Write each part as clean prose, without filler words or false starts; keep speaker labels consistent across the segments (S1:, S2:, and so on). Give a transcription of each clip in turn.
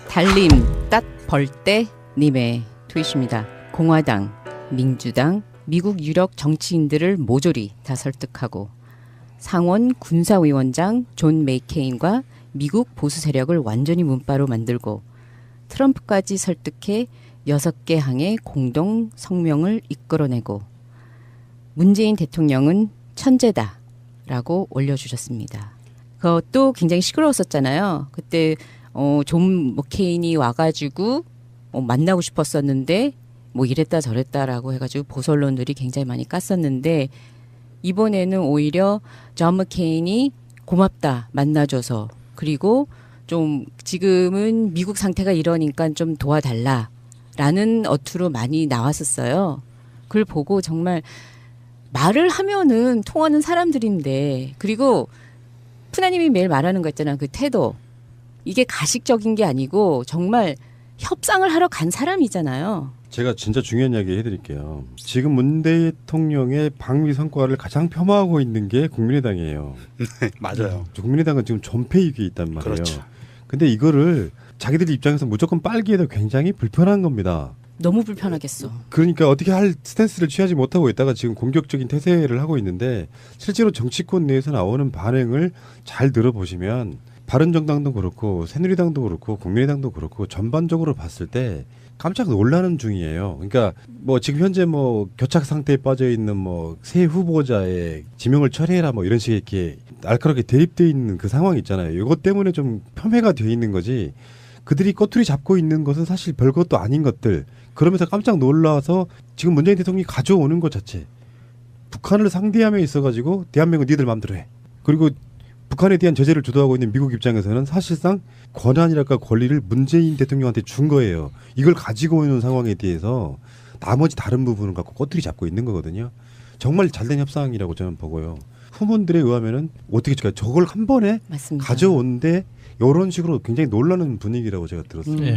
S1: 달림 땄 벌떼 님의 트윗입니다. 공화당, 민주당, 미국 유력 정치인들을 모조리 다 설득하고 상원 군사위원장 존 메이케인과 미국 보수 세력을 완전히 문바로 만들고 트럼프까지 설득해 6개 항의 공동 성명을 이끌어내고 문재인 대통령은 천재다라고 올려주셨습니다. 그것도 굉장히 시끄러웠었잖아요. 그때 존 머케인이 와가지고 만나고 싶었었는데 뭐 이랬다 저랬다라고 해가지고 보수 언론들이 굉장히 많이 깠었는데 이번에는 오히려 존 머케인이 고맙다 만나줘서 그리고 좀 지금은 미국 상태가 이러니까 좀 도와달라라는 어투로 많이 나왔었어요. 그걸 보고 정말 말을 하면은 통하는 사람들인데 그리고 푸나님이 매일 말하는 거 있잖아요. 그 태도. 이게 가식적인 게 아니고 정말 협상을 하러 간 사람이잖아요.
S2: 제가 진짜 중요한 이야기 해드릴게요. 지금 문 대통령의 방미 성과를 가장 폄하하고 있는 게 국민의당이에요.
S3: 맞아요.
S2: 국민의당은 지금 전패 위기에 있단 말이에요.
S3: 그렇죠.
S2: 근데 이거를 자기들 입장에서 무조건 빨기에도 굉장히 불편한 겁니다.
S1: 너무 불편하겠어.
S2: 그러니까 어떻게 할 스탠스를 취하지 못하고 있다가 지금 공격적인 태세를 하고 있는데 실제로 정치권 내에서 나오는 반응을 잘 들어보시면 바른정당도 그렇고 새누리당도 그렇고 국민의당도 그렇고 전반적으로 봤을 때 깜짝 놀라는 중이에요. 그러니까 뭐 지금 현재 뭐 교착 상태에 빠져 있는 뭐 새 후보자의 지명을 처리해라 뭐 이런 식의 이렇게 날카롭게 대립돼 있는 그 상황 있잖아요. 이것 때문에 좀 폄훼가 돼 있는 거지. 그들이 꼬투리 잡고 있는 것은 사실 별것도 아닌 것들. 그러면서 깜짝 놀라서 지금 문재인 대통령이 가져오는 것 자체. 북한을 상대함에 있어가지고 대한민국 니들 마음대로 해. 그리고 북한에 대한 제재를 주도하고 있는 미국 입장에서는 사실상 권한이랄까 권리를 문재인 대통령한테 준 거예요. 이걸 가지고 있는 상황에 대해서 나머지 다른 부분을 갖고 꼬투리 잡고 있는 거거든요. 정말 잘된 협상이라고 저는 보고요. 후문들에 의하면은 어떻게 저걸 한 번에
S1: 맞습니다.
S2: 가져온데 이런 식으로 굉장히 놀라는 분위기라고 제가 들었어요.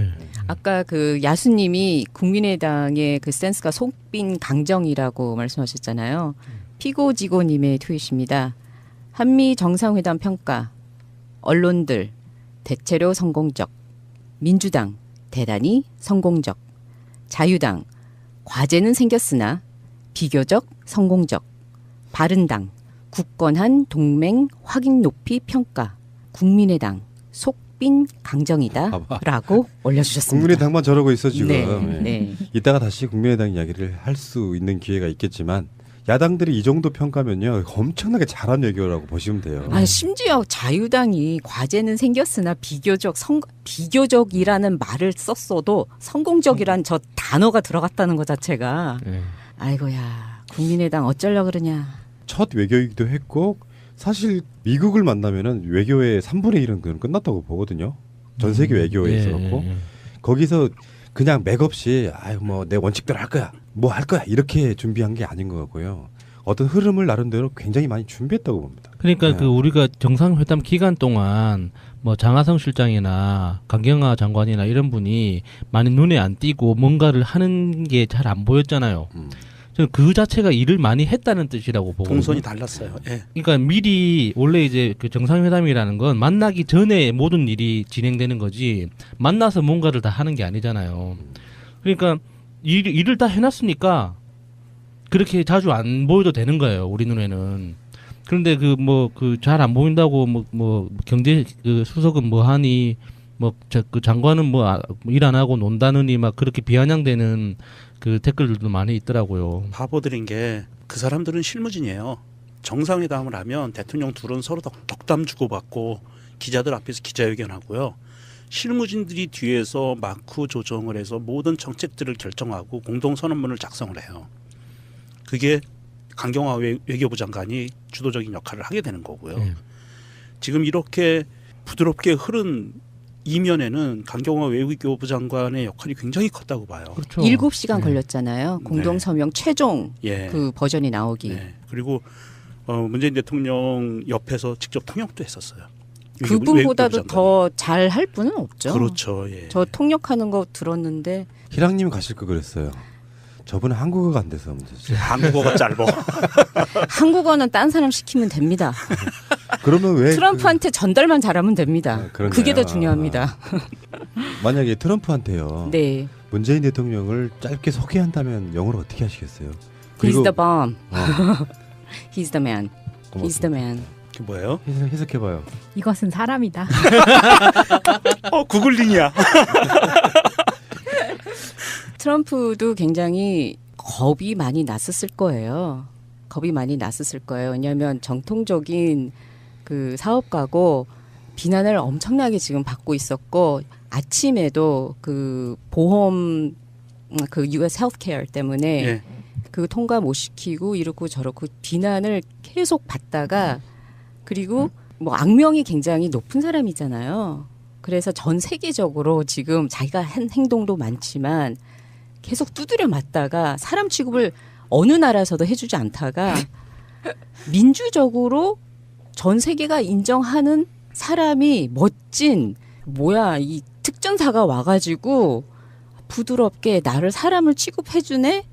S1: 아까 그 야수님이 국민의당의 그 센스가 속빈 강정이라고 말씀하셨잖아요. 피고지고님의 트윗입니다. 한미 정상회담 평가, 언론들 대체로 성공적, 민주당 대단히 성공적, 자유당 과제는 생겼으나 비교적 성공적, 바른당 굳건한 동맹 확인 높이 평가, 국민의당 속빈 강정이다라고 올려주셨습니다.
S2: 국민의당만 저러고 있어 지금.
S1: 네. 네.
S2: 이따가 다시 국민의당 이야기를 할 수 있는 기회가 있겠지만 야당들이 이 정도 평가면요 엄청나게 잘한 외교라고 보시면 돼요.
S1: 아니, 심지어 자유당이 과제는 생겼으나 비교적이라는 말을 썼어도 성공적이란 저 단어가 들어갔다는 것 자체가 아이고야 국민의당 어쩌려고 그러냐.
S2: 첫 외교이기도 했고 사실 미국을 만나면은 외교의 3분의 1은 그건 끝났다고 보거든요. 전 세계 외교에 있어갖고 거기서 그냥 맥없이 아유 뭐 내 원칙대로 할 거야 뭐 할 거야 이렇게 준비한 게 아닌 것 같고요. 어떤 흐름을 나름대로 굉장히 많이 준비했다고 봅니다.
S4: 그러니까 그 우리가 정상회담 기간 동안 뭐 장하성 실장이나 강경화 장관이나 이런 분이 많이 눈에 안 띄고 뭔가를 하는 게 잘 안 보였잖아요. 저는 그 자체가 일을 많이 했다는 뜻이라고 보고.
S3: 동선이 달랐어요. 예.
S4: 그러니까 미리 원래 이제 그 정상회담이라는 건 만나기 전에 모든 일이 진행되는 거지 만나서 뭔가를 다 하는 게 아니잖아요. 그러니까 일을 다 해놨으니까 그렇게 자주 안 보여도 되는 거예요. 우리 눈에는. 그런데 그 뭐 그 잘 안 보인다고 뭐 경제 그 수석은 뭐 하니 뭐 그 장관은 뭐 일 안 하고 논다느니 막 그렇게 비아냥대는 그 댓글들도 많이 있더라고요.
S3: 바보들인 게 그 사람들은 실무진이에요. 정상회담을 하면 대통령 둘은 서로 덕담 주고받고 기자들 앞에서 기자회견하고요. 실무진들이 뒤에서 마크 조정을 해서 모든 정책들을 결정하고 공동선언문을 작성을 해요. 그게 강경화 외교부 장관이 주도적인 역할을 하게 되는 거고요. 지금 이렇게 부드럽게 흐른 이면에는 강경화 외교부 장관의 역할이 굉장히 컸다고 봐요.
S4: 그렇죠.
S1: 7시간 걸렸잖아요. 공동서명 최종 그 버전이 나오기.
S3: 그리고 문재인 대통령 옆에서 직접 통역도 했었어요.
S1: 그분보다도 더 잘할 분은 없죠.
S3: 그렇죠. 예.
S1: 저 통역하는 거 들었는데.
S2: 희랑님 가실 거 그랬어요. 저분은 한국어가 안 돼서 문제지.
S3: 한국어가 짧아.
S1: 한국어는 딴 사람 시키면 됩니다.
S2: 그러면 왜
S1: 트럼프한테 전달만 잘하면 됩니다.
S2: 아, 그러네요.
S1: 그게 더 중요합니다.
S2: 만약에 트럼프한테요.
S1: 네.
S2: 문재인 대통령을 짧게 소개한다면 영어로 어떻게 하시겠어요?
S1: He's the bomb.
S2: 어,
S1: He's the man. He's the man.
S3: 그게 뭐예요?
S2: 해석해봐요.
S5: 이것은 사람이다.
S3: 구글링이야.
S1: 트럼프도 굉장히 겁이 많이 났었을 거예요. 겁이 많이 났었을 거예요. 왜냐하면 정통적인 그 사업가고 비난을 엄청나게 지금 받고 있었고 아침에도 그 보험 그 US 헬스케어 때문에
S3: 예.
S1: 그 통과 못 시키고 이러고 저러고 비난을 계속 받다가 그리고 뭐 악명이 굉장히 높은 사람이잖아요. 그래서 전 세계적으로 지금 자기가 한 행동도 많지만 계속 두드려 맞다가 사람 취급을 어느 나라에서도 해주지 않다가 민주적으로 전 세계가 인정하는 사람이 멋진 뭐야 이 특전사가 와가지고 부드럽게 나를 사람을 취급해주네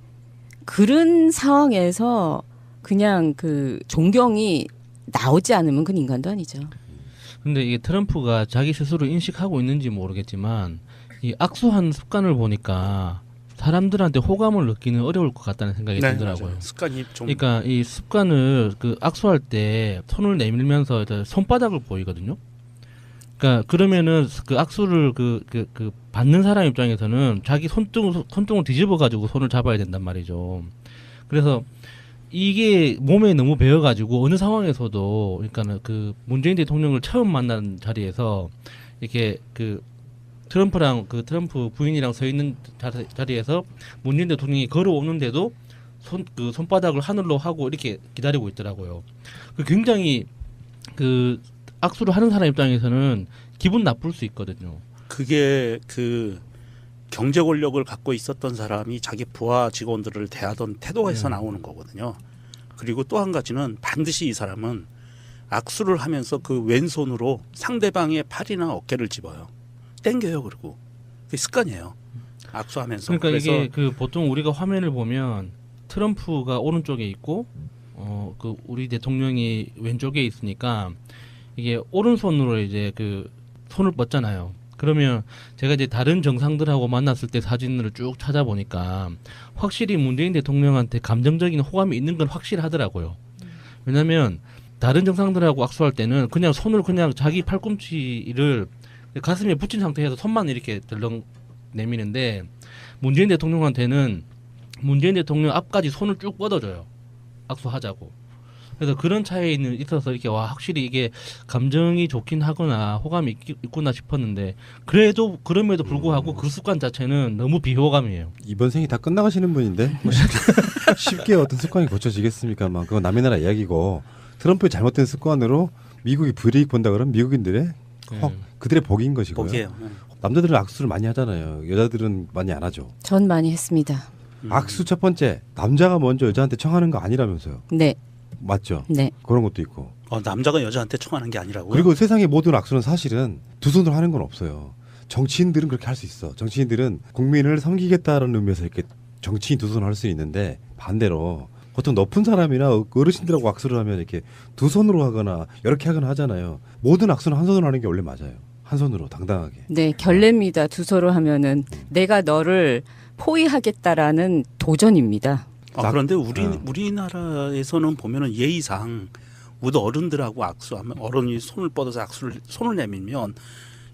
S1: 그런 상황에서 그냥 그 존경이 나오지 않으면 그건 인간도 아니죠.
S4: 근데 이게 트럼프가 자기 스스로 인식하고 있는지 모르겠지만 이 악수한 습관을 보니까 사람들한테 호감을 느끼는 어려울 것 같다는 생각이 들더라고요.
S3: 맞아요. 습관이 좀
S4: 그러니까 이 습관을 그 악수할 때 손을 내밀면서 손바닥을 보이거든요. 그러니까 그러면은 그 악수를 그 받는 사람 입장에서는 자기 손등을 뒤집어 가지고 손을 잡아야 된단 말이죠. 그래서 이게 몸에 너무 배어 가지고 어느 상황에서도 그러니까는 그 문재인 대통령을 처음 만난 자리에서 이렇게 그 트럼프랑 그 트럼프 부인이랑 서 있는 자리에서 문재인 대통령이 걸어오는데도 손바닥을 하늘로 하고 이렇게 기다리고 있더라고요. 그 굉장히 그 악수를 하는 사람 입장에서는 기분 나쁠 수 있거든요.
S3: 그게 그 경제 권력을 갖고 있었던 사람이 자기 부하 직원들을 대하던 태도에서 나오는 거거든요. 그리고 또 한 가지는 반드시 이 사람은 악수를 하면서 그 왼손으로 상대방의 팔이나 어깨를 집어요. 땡겨요. 그리고 그게 습관이에요. 악수하면서.
S4: 그러니까
S3: 그래서
S4: 이게 그 보통 우리가 화면을 보면 트럼프가 오른쪽에 있고 그 우리 대통령이 왼쪽에 있으니까 이게 오른손으로 이제 그 손을 뻗잖아요. 그러면 제가 이제 다른 정상들하고 만났을 때 사진을 쭉 찾아보니까 확실히 문재인 대통령한테 감정적인 호감이 있는 건 확실하더라고요. 왜냐하면 다른 정상들하고 악수할 때는 그냥 손을 그냥 자기 팔꿈치를 가슴에 붙인 상태에서 손만 이렇게 덜렁 내미는데 문재인 대통령한테는 문재인 대통령 앞까지 손을 쭉 뻗어줘요. 악수하자고. 그래서 그런 차이는 있어서 이렇게 와 확실히 이게 감정이 좋긴 하거나 호감이 있구나 싶었는데 그럼에도 불구하고 그 습관 자체는 너무 비호감이에요.
S2: 이번 생이 다 끝나가시는 분인데 뭐 쉽게 어떤 습관이 고쳐지겠습니까만 그건 남의 나라 이야기고 트럼프의 잘못된 습관으로 미국이 불이익 본다 그러면 미국인들의 그들의 복인 것이고요.
S3: 복이에요.
S2: 남자들은 악수를 많이 하잖아요. 여자들은 많이 안 하죠.
S1: 전 많이 했습니다.
S2: 악수 첫 번째 남자가 먼저 여자한테 청하는 거 아니라면서요.
S1: 네.
S2: 맞죠?
S1: 네.
S2: 그런 것도 있고.
S3: 남자가 여자한테 청하는 게 아니라고요?
S2: 그리고 세상의 모든 악수는 사실은 두 손으로 하는 건 없어요. 정치인들은 그렇게 할 수 있어. 정치인들은 국민을 섬기겠다는 의미에서 이렇게 정치인 두 손으로 할 수 있는데 반대로 보통 높은 사람이나 어르신들하고 악수를 하면 이렇게 두 손으로 하거나 이렇게 하거나 하잖아요. 모든 악수는 한 손으로 하는 게 원래 맞아요. 한 손으로 당당하게.
S1: 네, 결례입니다. 두 손으로 하면은 내가 너를 포위하겠다라는 도전입니다.
S3: 그런데 우리나라에서는 보면은 예의상 우리 어른들하고 악수하면 어른이 손을 뻗어서 손을 내밀면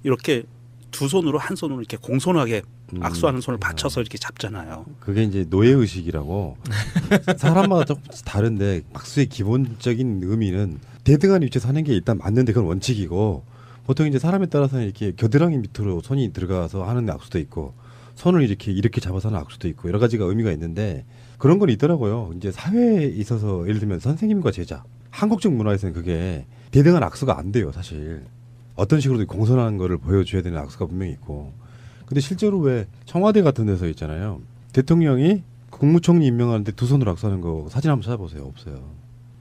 S3: 이렇게 두 손으로 한 손으로 이렇게 공손하게 악수하는 손을 받쳐서 이렇게 잡잖아요.
S2: 그게 이제 노예 의식이라고 사람마다 조금 다른데 악수의 기본적인 의미는 대등한 위치에서 하는 게 일단 맞는데 그건 원칙이고 보통 이제 사람에 따라서는 이렇게 겨드랑이 밑으로 손이 들어가서 하는 악수도 있고 손을 이렇게 잡아서 하는 악수도 있고 여러 가지가 의미가 있는데 그런 건 있더라고요. 이제 사회에 있어서 예를 들면 선생님과 제자 한국적 문화에서는 그게 대등한 악수가 안 돼요. 사실 어떤 식으로든 공손한 거를 보여줘야 되는 악수가 분명히 있고 근데 실제로 왜 청와대 같은 데서 있잖아요. 대통령이 국무총리 임명하는데 두 손으로 악수하는 거 사진 한번 찾아보세요. 없어요.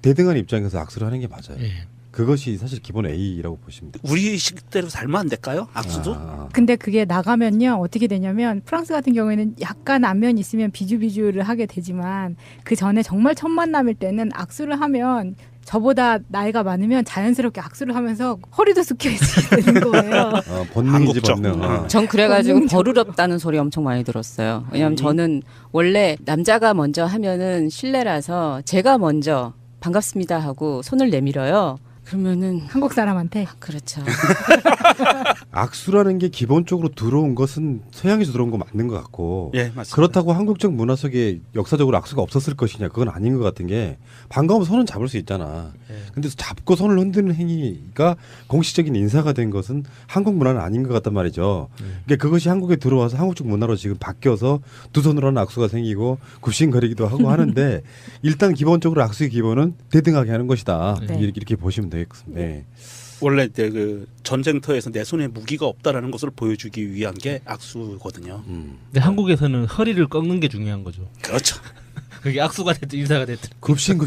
S2: 대등한 입장에서 악수를 하는 게 맞아요.
S4: 예.
S2: 그것이 사실 기본 A라고 보시면 돼요.
S3: 우리 식대로 살면 안 될까요? 악수도?
S5: 근데 그게 나가면요 어떻게 되냐면 프랑스 같은 경우에는 약간 안면이 있으면 비주비주를 하게 되지만 그 전에 정말 첫 만남일 때는 악수를 하면 저보다 나이가 많으면 자연스럽게 악수를 하면서 허리도 숙여지게 되는 거예요.
S2: 본능이지
S3: 한국적.
S2: 본능.
S1: 전 그래가지고 버릇없다는 소리 엄청 많이 들었어요. 왜냐하면 저는 원래 남자가 먼저 하면은 실례라서 제가 먼저 반갑습니다 하고 손을 내밀어요. 그러면은
S5: 한국 사람한테.
S1: 그렇죠.
S2: 악수라는 게 기본적으로 들어온 것은 서양에서 들어온 거 맞는 것 같고
S3: 예, 맞습니다.
S2: 그렇다고 한국적 문화 속에 역사적으로 악수가 없었을 것이냐 그건 아닌 것 같은 게 반가우면 손은 잡을 수 있잖아. 근데 잡고 손을 흔드는 행위가 공식적인 인사가 된 것은 한국 문화는 아닌 것 같단 말이죠. 그러니까 그것이 한국에 들어와서 한국적 문화로 지금 바뀌어서 두 손으로 하는 악수가 생기고 굽신거리기도 하고 하는데 일단 기본적으로 악수의 기본은 대등하게 하는 것이다.
S5: 네.
S2: 이렇게 보시면 되겠습니다. 네.
S3: 원래 이제 그 전쟁터에서 내 손에 무기가 없다라는 것을 보여주기 위한 게 악수거든요.
S4: 근데 한국에서는 허리를 꺾는 게 중요한 거죠.
S3: 그렇죠.
S4: 그게 악수가 됐든 인사가 됐든.
S2: 굽신.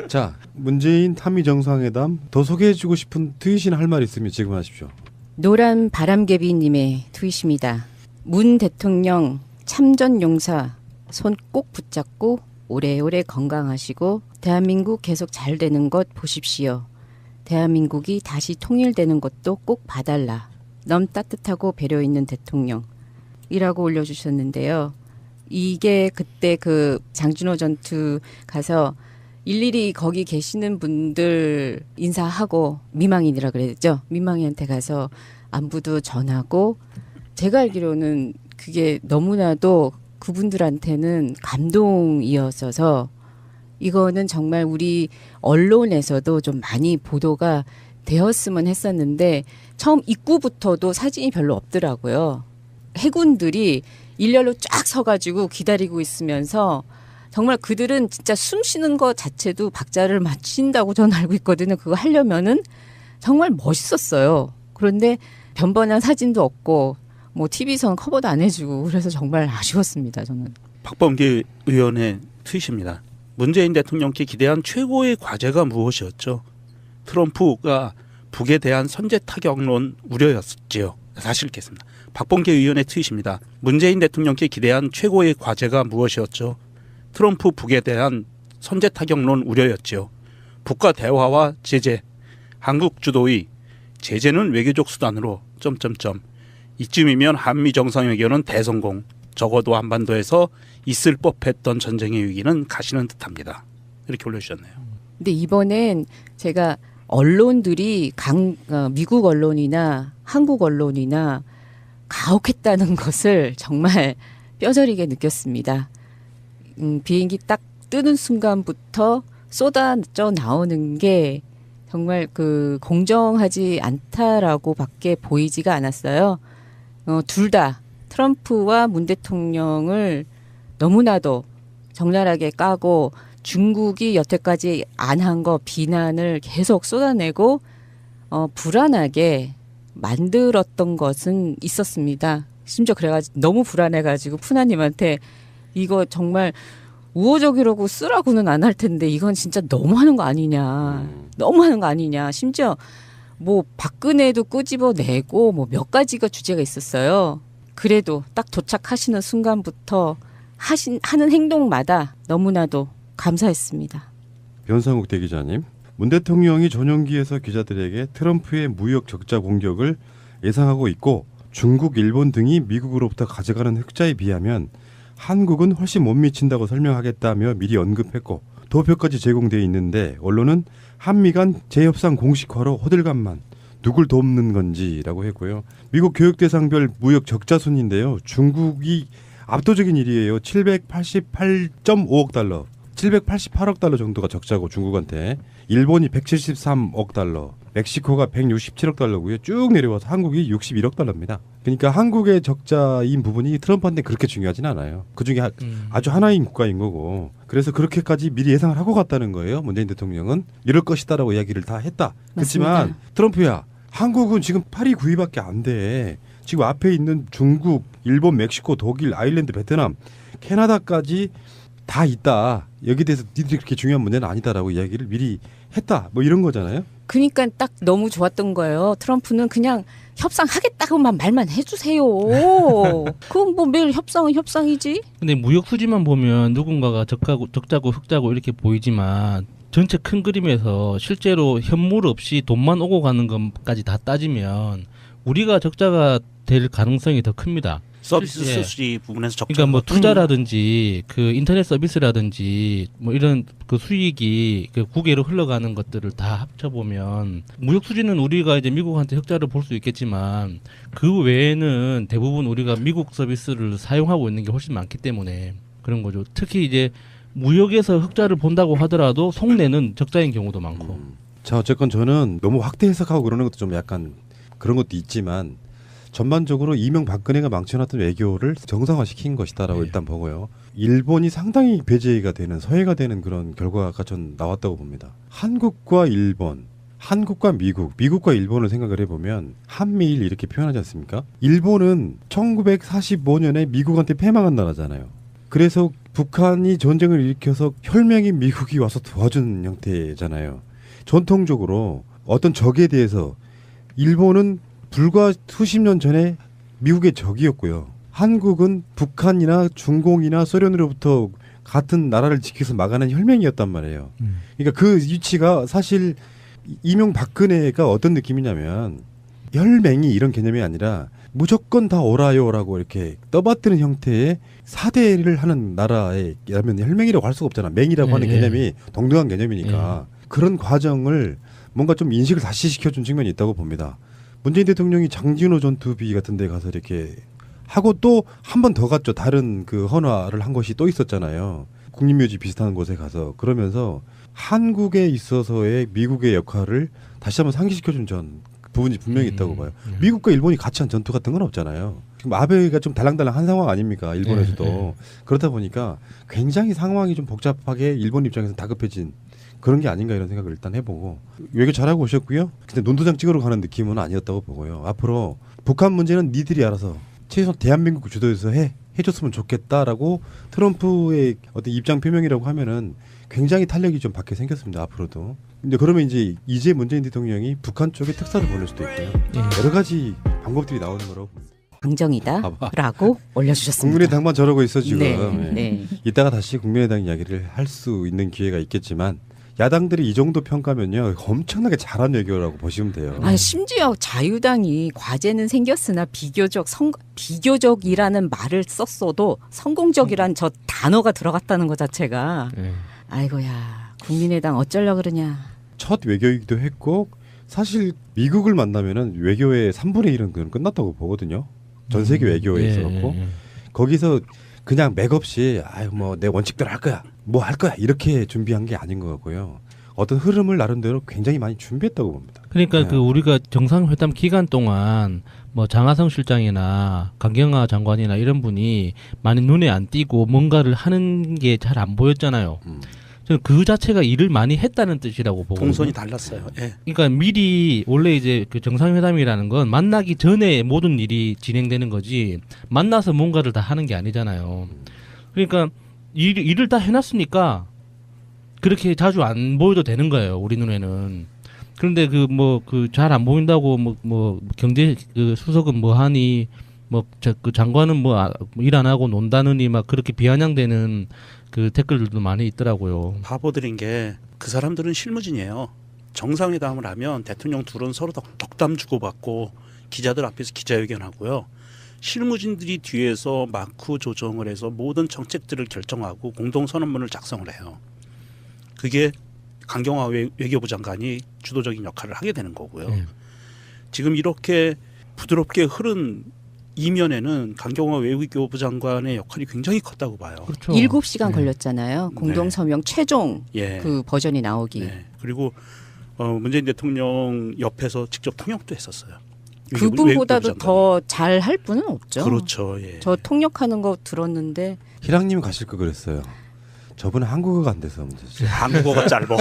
S2: 자, 문재인 한미 정상회담 더 소개해주고 싶은 트윗이나 할 말 있으면 지금 하십시오.
S1: 노란 바람개비님의 트윗입니다. 문 대통령 참전 용사 손 꼭 붙잡고 오래오래 건강하시고 대한민국 계속 잘 되는 것 보십시오. 대한민국이 다시 통일되는 것도 꼭 봐달라. 너무 따뜻하고 배려 있는 대통령이라고 올려주셨는데요. 이게 그때 그 장준호 전투 가서 일일이 거기 계시는 분들 인사하고 미망인이라 그랬죠. 미망인한테 가서 안부도 전하고 제가 알기로는 그게 너무나도 그분들한테는 감동이었어서 이거는 정말 우리 언론에서도 좀 많이 보도가 되었으면 했었는데 처음 입구부터도 사진이 별로 없더라고요. 해군들이 일렬로 쫙 서가지고 기다리고 있으면서 정말 그들은 진짜 숨 쉬는 것 자체도 박자를 맞춘다고 저는 알고 있거든요. 그거 하려면은 정말 멋있었어요. 그런데 변변한 사진도 없고 뭐 TV선 커버도 안 해주고 그래서 정말 아쉬웠습니다. 저는.
S3: 박범계 의원의 트윗입니다. 문재인 대통령께 기대한 최고의 과제가 무엇이었죠? 트럼프가 북에 대한 선제 타격론 우려였지요. 다시 읽겠습니다. 박범계 의원의 트윗입니다. 문재인 대통령께 기대한 최고의 과제가 무엇이었죠? 트럼프 북에 대한 선제 타격론 우려였지요. 북과 대화와 제재, 한국 주도의 제재는 외교적 수단으로 이쯤이면 한미 정상회견은 대성공. 적어도 한반도에서 있을 법했던 전쟁의 위기는 가시는 듯합니다. 이렇게 올려주셨네요.
S1: 근데 이번엔 제가 언론들이 미국 언론이나 한국 언론이나 가혹했다는 것을 정말 뼈저리게 느꼈습니다. 비행기 딱 뜨는 순간부터 쏟아져 나오는 게 정말 그 공정하지 않다라고밖에 보이지가 않았어요. 둘 다 트럼프와 문 대통령을 너무나도 적나라하게 까고 중국이 여태까지 안 한 거 비난을 계속 쏟아내고 불안하게 만들었던 것은 있었습니다. 심지어 그래가지고 너무 불안해가지고 푸나님한테 이거 정말 우호적이라고 쓰라고는 안 할 텐데 이건 진짜 너무하는 거 아니냐. 너무하는 거 아니냐. 심지어 뭐 박근혜도 끄집어내고 뭐 몇 가지가 주제가 있었어요. 그래도 딱 도착하시는 순간부터 하는 행동마다 너무나도 감사했습니다.
S2: 변상욱 대기자님, 문 대통령이 전용기에서 기자들에게 트럼프의 무역 적자 공격을 예상하고 있고 중국, 일본 등이 미국으로부터 가져가는 흑자에 비하면 한국은 훨씬 못 미친다고 설명하겠다며 미리 언급했고 도표까지 제공되어 있는데 언론은 한미 간 재협상 공식화로 호들갑만 누굴 돕는 건지라고 했고요. 미국 교역대상별 무역 적자 순인데요. 중국이 압도적인 1위예요. 788.5억 달러. 788억 달러 정도가 적자고 중국한테. 일본이 173억 달러. 멕시코가 167억 달러고요. 쭉 내려와서 한국이 61억 달러입니다. 그러니까 한국의 적자인 부분이 트럼프한테 그렇게 중요하진 않아요. 그중에 아주 하나인 국가인 거고. 그래서 그렇게까지 미리 예상을 하고 갔다는 거예요. 문재인 대통령은 이럴 것이다라고 이야기를 다 했다. 그렇지만 트럼프야, 한국은 지금 8위, 9위밖에 안 돼. 지금 앞에 있는 중국, 일본, 멕시코, 독일, 아일랜드, 베트남, 캐나다까지 다 있다. 여기 대해서 니들이 그렇게 중요한 문제는 아니다라고 이야기를 미리 했다. 뭐 이런 거잖아요.
S1: 그러니까 딱 너무 좋았던 거예요. 트럼프는 그냥 협상하겠다고만 말만 해주세요. 그럼 뭐 매일 협상은 협상이지.
S4: 근데 무역 수지만 보면 누군가가 적자고 흑자고 이렇게 보이지만 전체 큰 그림에서 실제로 현물 없이 돈만 오고 가는 것까지 다 따지면 우리가 적자가 될 가능성이 더 큽니다.
S3: 서비스
S4: 예.
S3: 수지 부분에서 적자.
S4: 그러니까 뭐 투자라든지 그 인터넷 서비스라든지 뭐 이런 그 수익이 그 국외로 흘러가는 것들을 다 합쳐보면 무역 수지는 우리가 이제 미국한테 흑자를 볼 수 있겠지만 그 외에는 대부분 우리가 미국 서비스를 사용하고 있는 게 훨씬 많기 때문에 그런 거죠. 특히 이제 무역에서 흑자를 본다고 하더라도 속내는 적자인 경우도 많고.
S2: 자, 어쨌건 저는 너무 확대 해석하고 그러는 것도 좀 약간 그런 것도 있지만 전반적으로 이명박근혜가 망쳐놨던 외교를 정상화시킨 것이다라고
S4: 네.
S2: 일단 보고요. 일본이 상당히 배제가 되는 서해가 되는 그런 결과가 전 나왔다고 봅니다. 한국과 일본, 한국과 미국, 미국과 일본을 생각을 해보면 한미일 이렇게 표현하지 않습니까? 일본은 1945년에 미국한테 패망한 나라잖아요. 그래서 북한이 전쟁을 일으켜서 혈맹인 미국이 와서 도와준 형태잖아요. 전통적으로 어떤 적에 대해서 일본은 불과 수십 년 전에 미국의 적이었고요. 한국은 북한이나 중공이나 소련으로부터 같은 나라를 지켜서 막아낸 혈맹이었단 말이에요. 그러니까 그 위치가 사실 이명박근혜가 어떤 느낌이냐면 혈맹이 이런 개념이 아니라 무조건 다 오라요라고 이렇게 떠받드는 형태의 사대를 하는 나라라면 혈맹이라고 할 수가 없잖아. 맹이라고 하는 개념이 동등한 개념이니까 그런 과정을 뭔가 좀 인식을 다시 시켜준 측면이 있다고 봅니다. 문재인 대통령이 장진호 전투비 같은 데 가서 이렇게 하고 또 한 번 더 갔죠. 다른 그 헌화를 한 것이 또 있었잖아요. 국립묘지 비슷한 곳에 가서 그러면서 한국에 있어서의 미국의 역할을 다시 한번 상기시켜준 부분이 분명히 있다고 봐요. 미국과 일본이 같이 한 전투 같은 건 없잖아요. 지금 아베가 좀 달랑달랑한 상황 아닙니까? 일본에서도. 그렇다 보니까 굉장히 상황이 좀 복잡하게 일본 입장에서 다급해진 그런 게 아닌가 이런 생각을 일단 해보고 외교 잘하고 오셨고요. 근데 논도장 찍으러 가는 느낌은 아니었다고 보고요. 앞으로 북한 문제는 니들이 알아서 최소한 대한민국 주도에서 해줬으면 좋겠다라고 트럼프의 어떤 입장 표명이라고 하면은 굉장히 탄력이 좀 받게 생겼습니다. 앞으로도. 근데 그러면 이제 문재인 대통령이 북한 쪽에 특사를 보낼 수도 있고요. 여러 가지 방법들이 나오는 거라고 봅니다.
S1: 강정이다라고 올려주셨습니다.
S2: 국민의당만 저러고 있어 지금.
S1: 네, 네.
S2: 이따가 다시 국민의당 이야기를 할 수 있는 기회가 있겠지만 야당들이 이 정도 평가면요 엄청나게 잘한 외교라고 보시면 돼요.
S1: 아, 심지어 자유당이 과제는 생겼으나 비교적이라는 말을 썼어도 성공적이란 저 단어가 들어갔다는 것 자체가 아이고야 국민의당 어쩌려 그러냐.
S2: 첫 외교이기도 했고 사실 미국을 만나면은 외교의 3분의 1은 그냥 끝났다고 보거든요. 전 세계 외교에 있어갖고 거기서 그냥 맥없이 아유 뭐 내 원칙대로 할 거야 뭐 할 거야 이렇게 준비한 게 아닌 것 같고요. 어떤 흐름을 나름대로 굉장히 많이 준비했다고 봅니다.
S4: 그러니까 그 우리가 정상회담 기간 동안 뭐 장하성 실장이나 강경화 장관이나 이런 분이 많이 눈에 안 띄고 뭔가를 하는 게 잘 안 보였잖아요. 저는 그 자체가 일을 많이 했다는 뜻이라고 보거든요.
S3: 동선이 달랐어요. 예.
S4: 그러니까 미리 원래 이제 그 정상회담이라는 건 만나기 전에 모든 일이 진행되는 거지 만나서 뭔가를 다 하는 게 아니잖아요. 그러니까 일을 다 해놨으니까 그렇게 자주 안 보여도 되는 거예요. 우리 눈에는. 그런데 그 뭐 그 잘 안 보인다고 뭐 경제 그 수석은 뭐 하니 뭐 그 장관은 뭐 일 안 하고 논다느니 막 그렇게 비아냥대는 그 댓글들도 많이 있더라고요.
S3: 바보들인 게 그 사람들은 실무진이에요. 정상회담을 하면 대통령 둘은 서로 덕담 주고받고 기자들 앞에서 기자회견하고요. 실무진들이 뒤에서 마크 조정을 해서 모든 정책들을 결정하고 공동선언문을 작성을 해요. 그게 강경화 외교부 장관이 주도적인 역할을 하게 되는 거고요. 지금 이렇게 부드럽게 흐른 이면에는 강경화 외교부 장관의 역할이 굉장히 컸다고 봐요.
S4: 그렇죠.
S1: 7시간 걸렸잖아요. 공동서명 최종 그 버전이 나오기.
S3: 네. 그리고 문재인 대통령 옆에서 직접 통역도 했었어요.
S1: 그분보다도 더 잘 할 분은 없죠.
S3: 그렇죠. 예.
S1: 저 통역하는 거 들었는데
S2: 희랑님이 가실 거 그랬어요. 저분은 한국어가 안 돼서 문제죠.
S3: 한국어가 짧아.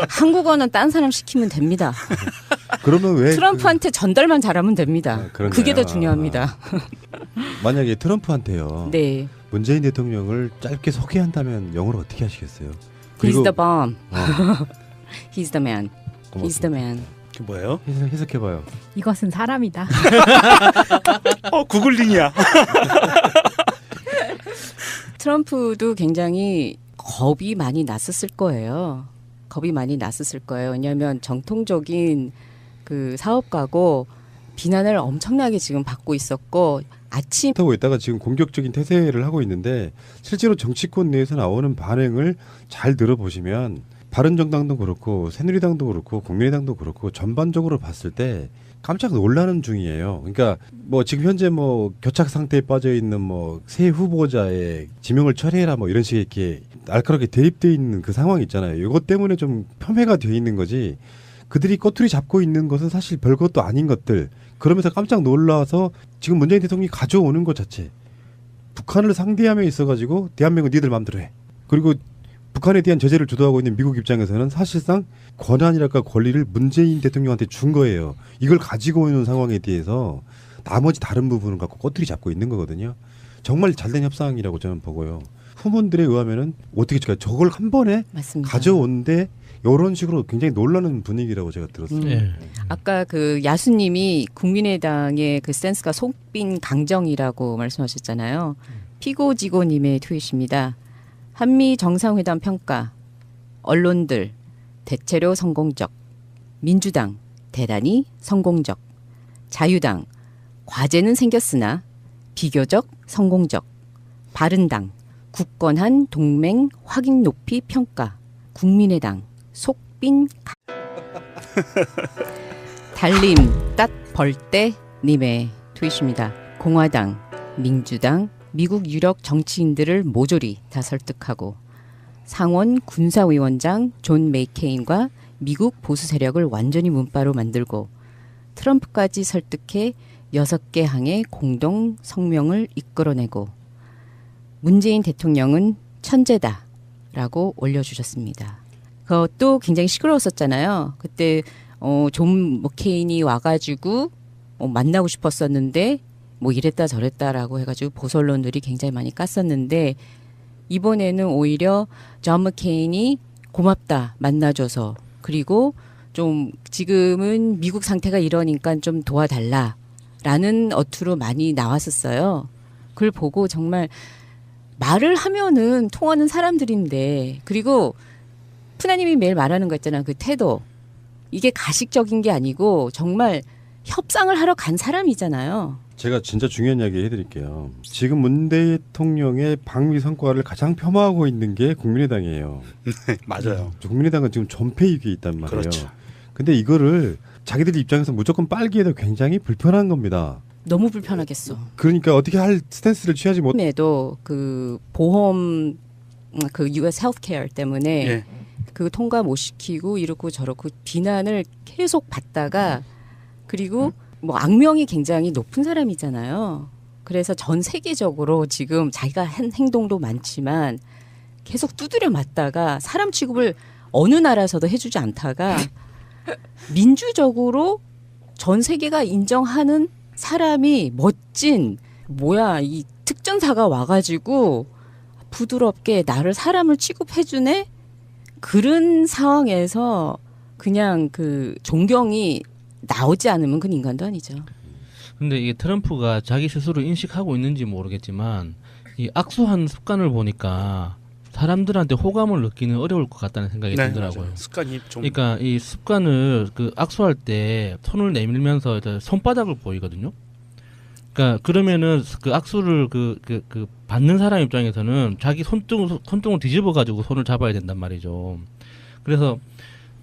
S1: 한국어는 딴 사람 시키면 됩니다.
S2: 그러면 왜
S1: 트럼프한테 전달만 잘하면 됩니다.
S2: 그러네요.
S1: 그게 더 중요합니다.
S2: 만약에 트럼프한테요.
S1: 네.
S2: 문재인 대통령을 짧게 소개한다면 영어로 어떻게 하시겠어요?
S1: He's the bomb. He's the man. He's the man.
S3: 그게 뭐예요?
S2: 해석해봐요.
S5: 이것은 사람이다.
S3: 구글링이야.
S1: 트럼프도 굉장히 겁이 많이 났었을 거예요. 겁이 많이 났었을 거예요. 왜냐하면 정통적인 그 사업가고 비난을 엄청나게 지금 받고 있었고 아침
S2: 하고 있다가 지금 공격적인 태세를 하고 있는데 실제로 정치권 내에서 나오는 반응을 잘 들어보시면 바른정당도 그렇고 새누리당도 그렇고 국민의당도 그렇고 전반적으로 봤을 때 깜짝 놀라는 중이에요. 그러니까 뭐 지금 현재 뭐 교착 상태에 빠져 있는 뭐 새 후보자의 지명을 철회해라 뭐 이런 식의 이렇게 날카롭게 대립돼 있는 그 상황이 있잖아요. 이것 때문에 좀 폄훼가 돼 있는 거지. 그들이 꼬투리 잡고 있는 것은 사실 별것도 아닌 것들. 그러면서 깜짝 놀라서 지금 문재인 대통령이 가져오는 것 자체. 북한을 상대함에 있어가지고 대한민국 니들 마음대로 해. 그리고 북한에 대한 제재를 주도하고 있는 미국 입장에서는 사실상 권한이랄까 권리를 문재인 대통령한테 준 거예요. 이걸 가지고 있는 상황에 대해서 나머지 다른 부분을 갖고 꼬투리 잡고 있는 거거든요. 정말 잘된 협상이라고 저는 보고요. 후문들에 의하면은 어떻게 할까요? 저걸 한 번에
S1: 맞습니다.
S2: 가져온데 이런 식으로 굉장히 놀라는 분위기라고 제가 들었어요.
S4: 네.
S1: 아까 그 야수님이 국민의당의 그 센스가 속빈 강정이라고 말씀하셨잖아요. 피고지고님의 트윗입니다. 한미 정상회담 평가, 언론들 대체로 성공적, 민주당 대단히 성공적, 자유당 과제는 생겼으나 비교적 성공적, 바른당 굳건한 동맹 확인 높이 평가, 국민의당 속빈 달림 땄 벌떼 님의 트윗입니다. 공화당, 민주당, 미국 유력 정치인들을 모조리 다 설득하고 상원 군사위원장 존 메이케인과 미국 보수 세력을 완전히 문바로 만들고 트럼프까지 설득해 6개 항의 공동 성명을 이끌어내고 문재인 대통령은 천재다라고 올려주셨습니다. 그것도 굉장히 시끄러웠었잖아요. 그때 존 머케인이 와가지고 만나고 싶었었는데 뭐 이랬다 저랬다라고 해가지고 보수 언론들이 굉장히 많이 깠었는데 이번에는 오히려 존 머케인이 고맙다 만나줘서 그리고 좀 지금은 미국 상태가 이러니까 좀 도와달라라는 어투로 많이 나왔었어요. 그걸 보고 정말 말을 하면은 통하는 사람들인데 그리고 푸나님이 매일 말하는 거 있잖아요. 그 태도. 이게 가식적인 게 아니고 정말 협상을 하러 간 사람이잖아요.
S2: 제가 진짜 중요한 이야기 해드릴게요. 지금 문 대통령의 방미 성과를 가장 폄하하고 있는 게 국민의당이에요.
S3: 맞아요.
S2: 국민의당은 지금 전패위기에 있단 말이에요.
S3: 그렇죠.
S2: 근데 이거를 자기들 입장에서 무조건 빨기에도 굉장히 불편한 겁니다.
S1: 너무 불편하겠어.
S2: 그러니까 어떻게 할 스탠스를 취하지 못.
S1: 에도 그 보험 그 US 헬스케어 때문에
S3: 예.
S1: 그 통과 못 시키고 이렇고 저렇고 비난을 계속 받다가 그리고 뭐 악명이 굉장히 높은 사람이잖아요. 그래서 전 세계적으로 지금 자기가 한 행동도 많지만 계속 두드려 맞다가 사람 취급을 어느 나라에서도 해주지 않다가 민주적으로 전 세계가 인정하는 사람이 멋진 뭐야 이 특전사가 와가지고 부드럽게 나를 사람을 취급해주네 그런 상황에서 그냥 그 존경이 나오지 않으면 그건 인간도 아니죠.
S4: 근데 이게 트럼프가 자기 스스로 인식하고 있는지 모르겠지만 이 악수한 습관을 보니까 사람들한테 호감을 느끼는 어려울 것 같다는 생각이 들더라고요.
S3: 맞아요. 습관이 좀
S4: 그러니까 이 습관을 그 악수할 때 손을 내밀면서 이제 손바닥을 보이거든요. 그러니까 그러면은 그 악수를 그 받는 사람 입장에서는 자기 손등을 뒤집어 가지고 손을 잡아야 된단 말이죠. 그래서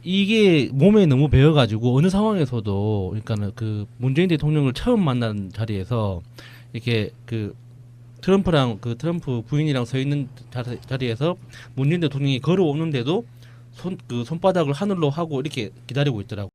S4: 이게 몸에 너무 배어가지고 어느 상황에서도 그러니까는 그 문재인 대통령을 처음 만난 자리에서 이렇게 그 트럼프랑 그 트럼프 부인이랑 서 있는 자리에서 문재인 대통령이 걸어오는데도 손바닥을 하늘로 하고 이렇게 기다리고 있더라고.